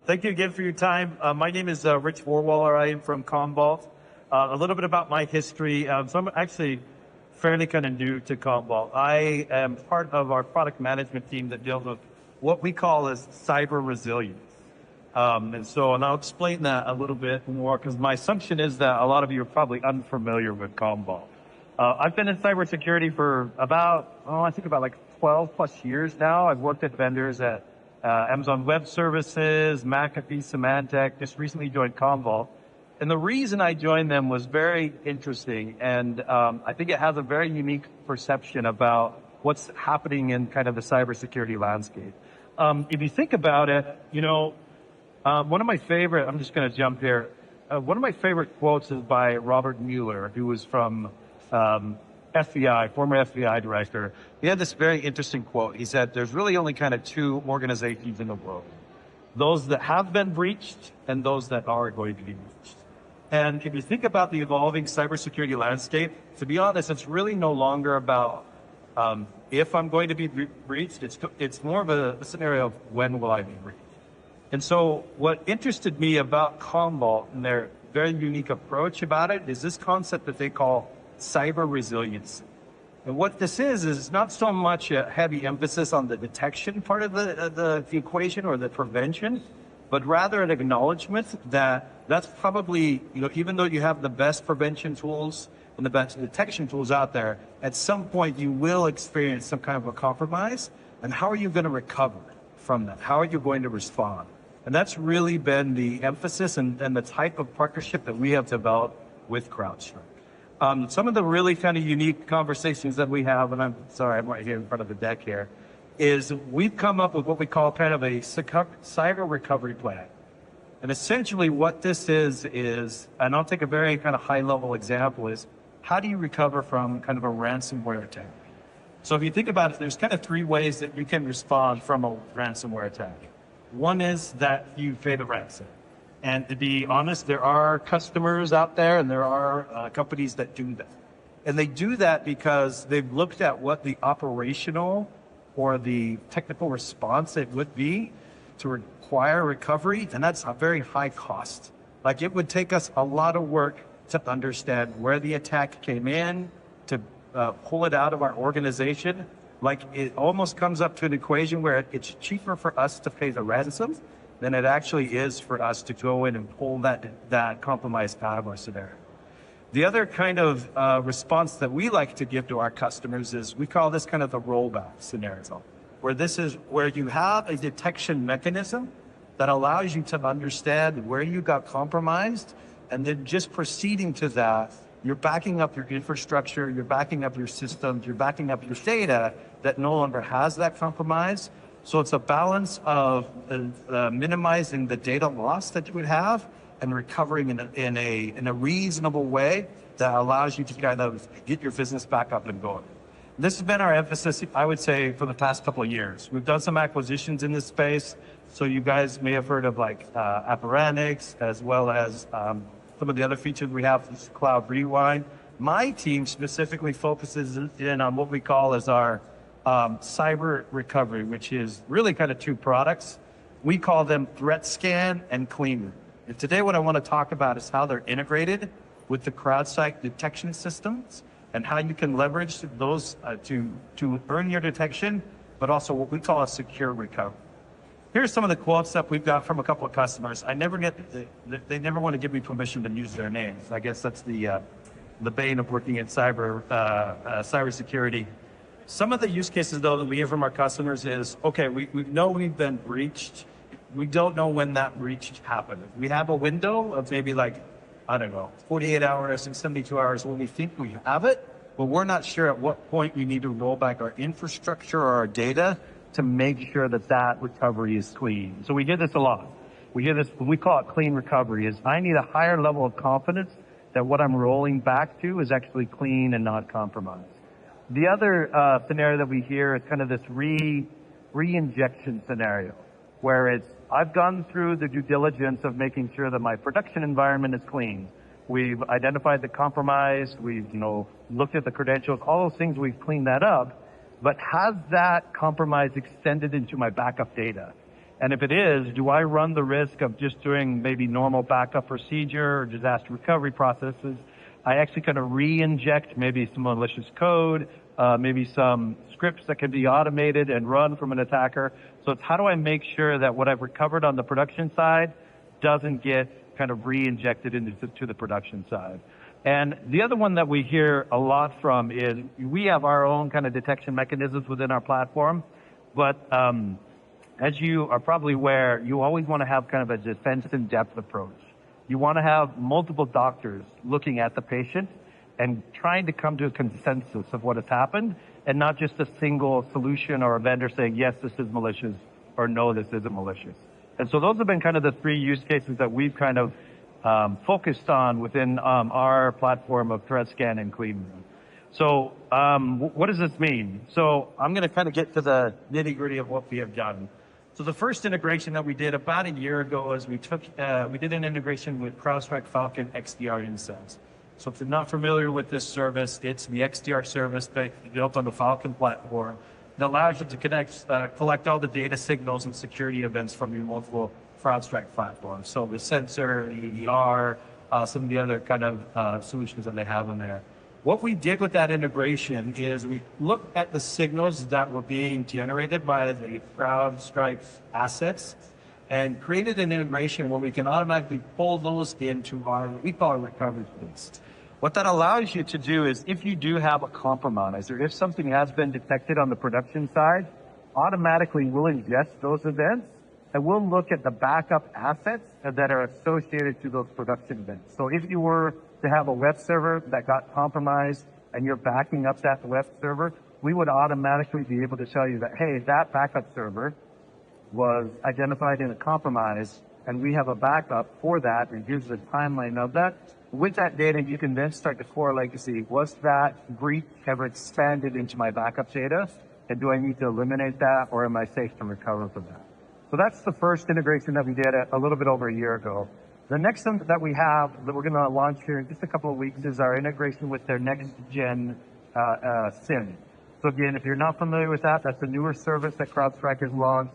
Thank you again for your time. My name is Rich Vorwaller. I am from Commvault. A little bit about my history. So I'm actually fairly kind of new to Commvault. I am part of our product management team that deals with what we call as cyber resilience. And I'll explain that a little bit more because my assumption is that a lot of you are probably unfamiliar with Commvault. I've been in cybersecurity for about 12 plus years now. I've worked at vendors at Amazon Web Services, McAfee, Symantec, just recently joined Commvault. And the reason I joined them was very interesting. And I think it has a very unique perception about what's happening in kind of the cybersecurity landscape. If you think about it, one of my favorite, I'm just going to jump here. One of my favorite quotes is by Robert Mueller, who was from FBI, former FBI director. He had this very interesting quote. He said, there's really only kind of two organizations in the world. Those that have been breached and those that are going to be breached. And if you think about the evolving cybersecurity landscape, to be honest, it's really no longer about if I'm going to be breached. It's more of a scenario of when will I be breached. And so what interested me about Commvault and their very unique approach about it is this concept that they call cyber resilience. And what this is not so much a heavy emphasis on the detection part of the equation or the prevention, but rather an acknowledgement that that's probably, even though you have the best prevention tools and the best detection tools out there, at some point you will experience some kind of a compromise. And how are you going to recover from that? How are you going to respond? And that's really been the emphasis and the type of partnership that we have developed with CrowdStrike. Some of the really kind of unique conversations that we have, and I'm sorry, I'm right here in front of the deck here, is we've come up with what we call kind of a cyber recovery plan. And essentially what this is, and I'll take a very kind of high level example, is how do you recover from kind of a ransomware attack? So if you think about it, there's kind of three ways that you can respond from a ransomware attack. One is that you pay the ransom. And to be honest, there are customers out there and there are companies that do that. And they do that because they've looked at what the operational or the technical response it would be to require recovery. And that's a very high cost. Like it would take us a lot of work to understand where the attack came in, to pull it out of our organization. Like it almost comes up to an equation where it's cheaper for us to pay the ransom than it actually is for us to go in and pull that compromise out of our scenario. The other kind of response that we like to give to our customers is we call this kind of the rollback scenario, where this is where you have a detection mechanism that allows you to understand where you got compromised, and then just proceeding to that, you're backing up your infrastructure, you're backing up your systems, you're backing up your data that no longer has that compromise. So it's a balance of minimizing the data loss that you would have and recovering in a reasonable way that allows you to kind of get your business back up and going. This has been our emphasis, I would say, for the past couple of years. We've done some acquisitions in this space. So you guys may have heard of like Apparanix, as well as some of the other features we have, this Cloud Rewind. My team specifically focuses in on what we call as our cyber recovery, which is really kind of two products. We call them ThreatScan and Cleanroom. And today what I want to talk about is how they're integrated with the CrowdStrike detection systems and how you can leverage those to earn your detection, but also what we call a secure recovery. Here's some of the quotes that we've got from a couple of customers. They never want to give me permission to use their names. I guess that's the bane of working in cybersecurity. Some of the use cases, though, that we hear from our customers is, okay, we know we've been breached. We don't know when that breach happened. We have a window of maybe 48 hours and 72 hours when we think we have it, but we're not sure at what point we need to roll back our infrastructure or our data to make sure that recovery is clean. So we hear this a lot. We hear this, we call it clean recovery, is I need a higher level of confidence that what I'm rolling back to is actually clean and not compromised. The other scenario that we hear is kind of this re-injection scenario, where it's, I've gone through the due diligence of making sure that my production environment is clean. We've identified the compromise, we've looked at the credentials, all those things, we've cleaned that up, but has that compromise extended into my backup data? And if it is, do I run the risk of just doing maybe normal backup procedure or disaster recovery processes? I actually kind of re-inject maybe some malicious code, maybe some scripts that can be automated and run from an attacker. So it's how do I make sure that what I've recovered on the production side doesn't get kind of re-injected into the production side. And the other one that we hear a lot from is we have our own kind of detection mechanisms within our platform, but as you are probably aware, you always want to have kind of a defense in depth approach. You want to have multiple doctors looking at the patient and trying to come to a consensus of what has happened, and not just a single solution or a vendor saying, yes, this is malicious, or no, this isn't malicious. And so those have been kind of the three use cases that we've kind of focused on within our platform of ThreatScan and Cleanroom. So what does this mean? So I'm going to kind of get to the nitty-gritty of what we have done. So the first integration that we did about a year ago is we did an integration with CrowdStrike Falcon XDR instance. So if you're not familiar with this service, it's the XDR service built on the Falcon platform that allows you to collect all the data signals and security events from your multiple CrowdStrike platforms. So the sensor, the EDR, some of the other kind of solutions that they have in there. What we did with that integration is we looked at the signals that were being generated by the CrowdStrike assets and created an integration where we can automatically pull those into we call our recovery list. What that allows you to do is if you do have a compromise or if something has been detected on the production side, automatically we'll ingest those events and we'll look at the backup assets that are associated to those production events. So if you were to have a web server that got compromised and you're backing up that web server, we would automatically be able to tell you that, hey, that backup server was identified in a compromise and we have a backup for that and here's the timeline of that. With that data, you can then start to correlate to see, was that breach ever expanded into my backup data? And do I need to eliminate that or am I safe to recover from that? So that's the first integration that we did a little bit over a year ago. The next one that we have that we're going to launch here in just a couple of weeks is our integration with their next gen SIEM. So again, if you're not familiar with that, that's a newer service that CrowdStrike has launched.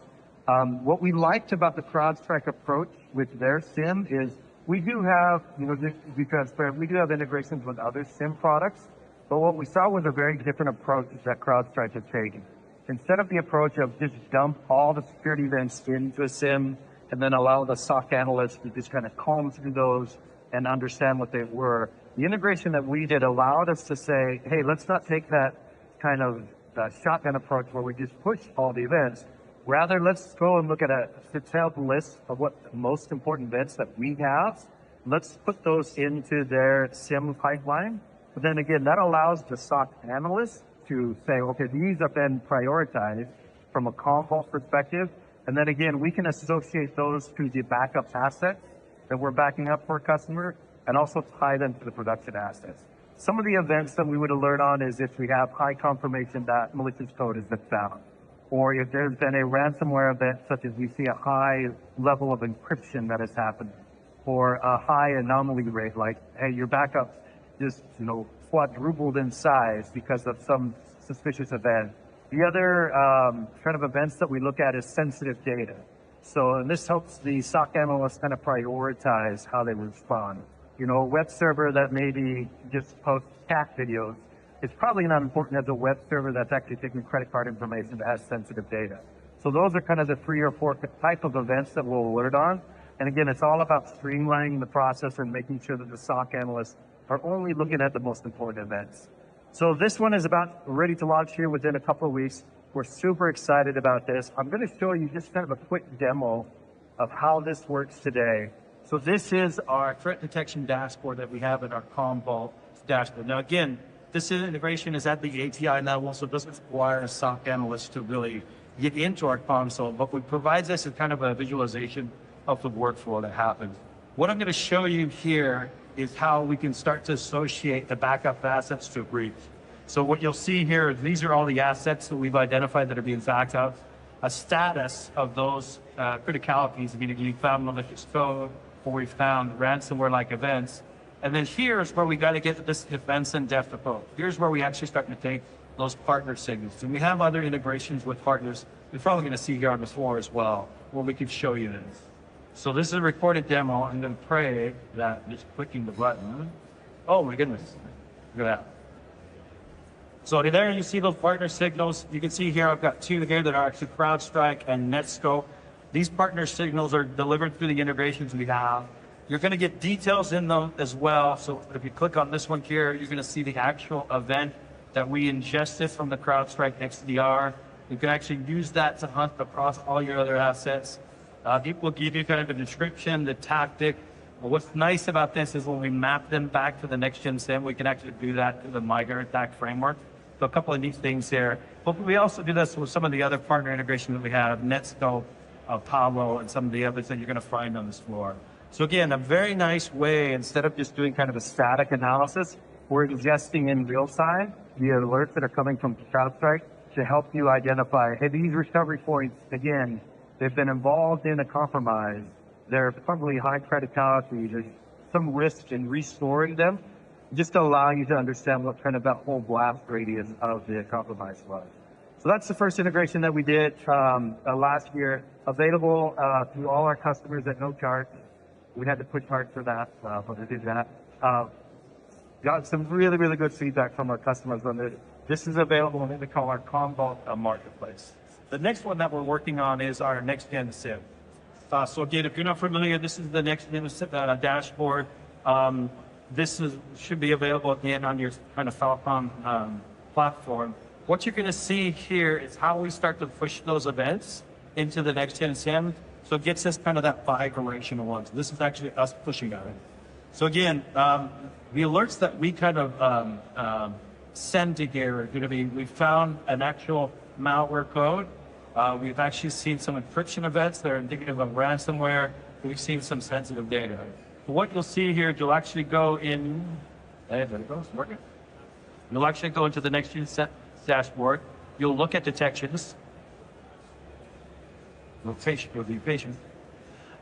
What we liked about the CrowdStrike approach with their SIEM is we do have, just to be transparent, we do have integrations with other SIEM products, but what we saw was a very different approach that CrowdStrike has taken. Instead of the approach of just dump all the security events into a SIEM and then allow the SOC analysts to just kind of comb through those and understand what they were, the integration that we did allowed us to say, hey, let's not take that kind of shotgun approach where we just push all the events. Rather, let's go and look at a detailed list of what the most important events that we have. Let's put those into their SIEM pipeline. But then again, that allows the SOC analysts to say, okay, these have been prioritized from a Commvault perspective. And then again, we can associate those to the backup assets that we're backing up for a customer and also tie them to the production assets. Some of the events that we would alert on is if we have high confirmation that malicious code has been found, or if there's been a ransomware event, such as we see a high level of encryption that has happened, or a high anomaly rate, like, hey, your backup just, quadrupled in size because of some suspicious event. The other kind of events that we look at is sensitive data. So, and this helps the SOC analysts kind of prioritize how they respond. A web server that maybe just posts cat videos, it's probably not important as a web server that's actually taking credit card information that has sensitive data. So those are kind of the 3 or 4 type of events that we'll alert on. And again, it's all about streamlining the process and making sure that the SOC analysts are only looking at the most important events. So this one is about ready to launch here within a couple of weeks. We're super excited about this. I'm going to show you just kind of a quick demo of how this works today. So this is our threat detection dashboard that we have in our Commvault dashboard. Now again, this integration is at the API level, so it doesn't require a SOC analyst to really get into our console, but what provides us is kind of a visualization of the workflow that happens. What I'm going to show you here is how we can start to associate the backup assets to a breach. So what you'll see here is these are all the assets that we've identified that are being backed up, a status of those criticalities, meaning we found malicious code or we found ransomware-like events. And then here's where we got to get to this defense and depth approach. Here's where we actually start to take those partner signals. And we have other integrations with partners we're probably going to see here on the floor as well. where we could show you this. So this is a recorded demo. I'm going to pray that just clicking the button. Oh my goodness. Look at that. So there you see those partner signals. You can see here I've got two here that are actually CrowdStrike and Netscope. These partner signals are delivered through the integrations we have. You're going to get details in them as well. So if you click on this one here, you're going to see the actual event that we ingested from the CrowdStrike XDR. You can actually use that to hunt across all your other assets. It will give you kind of a description, the tactic. But what's nice about this is when we map them back to the next-gen SIEM, we can actually do that through the MITRE ATT&CK framework. So a couple of neat things here. But we also do this with some of the other partner integrations that we have, Netscope, Commvault, and some of the others that you're going to find on this floor. So again, a very nice way, instead of just doing kind of a static analysis, we're ingesting in real time the alerts that are coming from CrowdStrike to help you identify, hey, these recovery points, again, they've been involved in a compromise. They're probably high criticality. There's some risk in restoring them, just to allow you to understand what kind of that whole blast radius of the compromise was. So that's the first integration that we did last year, available to all our customers at no charge. We had to push hard for that, but we did that. Got some really, really good feedback from our customers on this. This is available in what we call our Commvault marketplace. The next one that we're working on is our next-gen SIEM. So again, if you're not familiar, this is the next-gen dashboard. Should be available again on your kind of Fal.con platform. What you're going to see here is how we start to push those events into the next-gen SIEM. So it gets us kind of that bi-directional one. So this is actually us pushing on it. So again, the alerts that we kind of send to here are going to be, we found an actual malware code. We've actually seen some encryption events that are indicative of ransomware. We've seen some sensitive data. So what you'll see here, you'll actually go in, there it goes, working. You'll actually go into the next-gen dashboard. You'll look at detections. You'll be patient.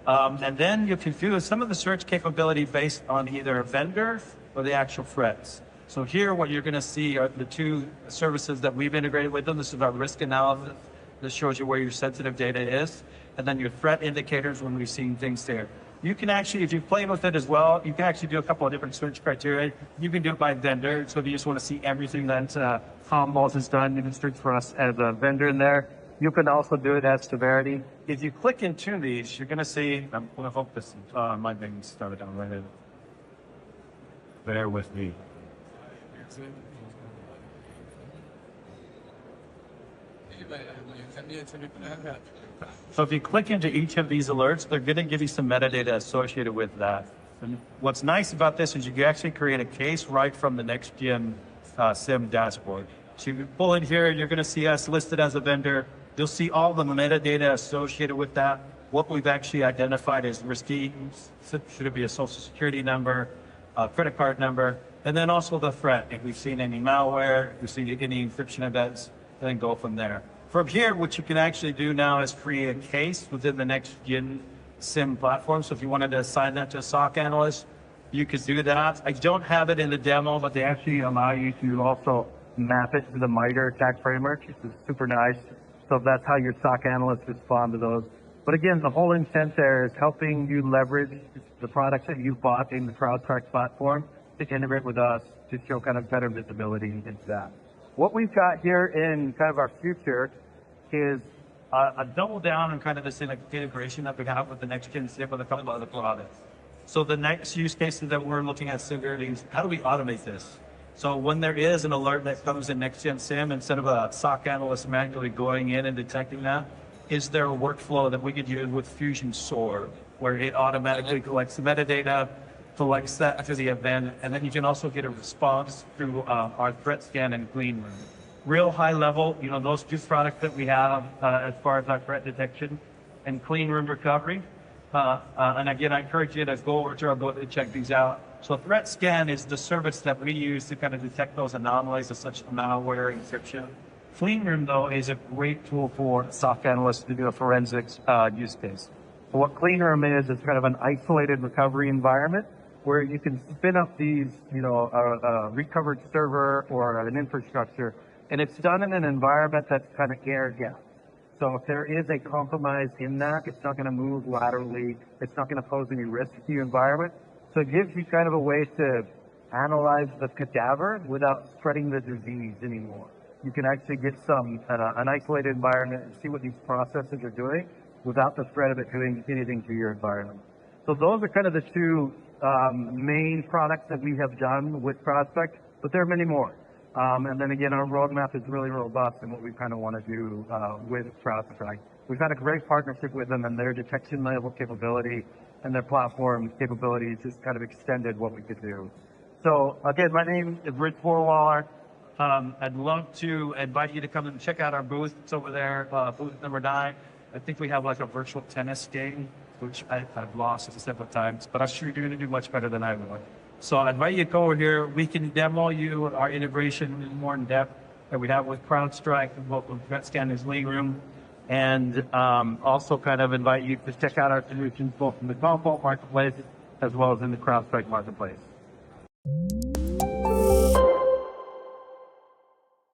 And then you can do some of the search capability based on either a vendor or the actual threats. So here, what you're going to see are the two services that we've integrated with them. This is our risk analysis. This shows you where your sensitive data is. And then your threat indicators when we've seen things there. You can actually, if you play with it as well, you can actually do a couple of different search criteria. You can do it by vendor. So if you just want to see everything that Commvault has done, you can search for us as a vendor in there. You can also do it as severity. If you click into these, you're going to see, I'm going to hope this, my thing started down right in. Bear with me. So if you click into each of these alerts, they're going to give you some metadata associated with that. And what's nice about this is you can actually create a case right from the next-gen SIEM dashboard. So you pull in here, you're going to see us listed as a vendor. You'll see all the metadata associated with that. What we've actually identified as risky, should it be a social security number, a credit card number, and then also the threat. If we've seen any malware, if we've seen any encryption events, then go from there. From here, what you can actually do now is create a case within the next-gen SIEM platform. So if you wanted to assign that to a SOC analyst, you could do that. I don't have it in the demo, but they actually allow you to also map it to the MITRE ATT&CK framework, which is super nice. So that's how your SOC analysts respond to those. But again, the whole intent there is helping you leverage the products that you bought in the CrowdStrike platform to integrate with us to show kind of better visibility into that. What we've got here in kind of our future is a double down on kind of this integration that we have with the next-gen SIEM with a couple of other products. So the next use cases that we're looking at severely is how do we automate this? So when there is an alert that comes in next-gen SIEM, instead of a SOC analyst manually going in and detecting that, is there a workflow that we could use with Fusion SOAR, where it automatically collects the metadata, collects that after the event, and then you can also get a response through our ThreatScan and Cleanroom. Real high level, you know, those two products that we have as far as our threat detection and Cleanroom recovery. And again, I encourage you to go over to our booth and check these out. So ThreatScan is the service that we use to kind of detect those anomalies of such malware encryption. Cleanroom, though, is a great tool for SOC analysts to do a forensics use case. So what Cleanroom is kind of an isolated recovery environment where you can spin up these, you know, a recovered server or an infrastructure, and it's done in an environment that's kind of air gapped. So if there is a compromise in that, it's not going to move laterally. It's not going to pose any risk to your environment. So it gives you kind of a way to analyze the cadaver without spreading the disease anymore. You can actually get an isolated environment and see what these processes are doing without the threat of it doing anything to your environment. So those are kind of the two main products that we have done with CrowdStrike, but there are many more. And then again, our roadmap is really robust in what we kind of want to do with CrowdStrike. We've had a great partnership with them, and their detection level capability and their platform capabilities just kind of extended what we could do. So again, my name is Rich Vorwaller. I'd love to invite you to come and check out our booth. It's over there, booth number 9. I think we have like a virtual tennis game, which I've lost several times, but I'm sure you're going to do much better than I would. So I invite you to go over here. We can demo you our integration in more in depth that we have with CrowdStrike and both with ThreatScan and Cleanroom, and also kind of invite you to check out our solutions both in the Commvault marketplace as well as in the CrowdStrike marketplace.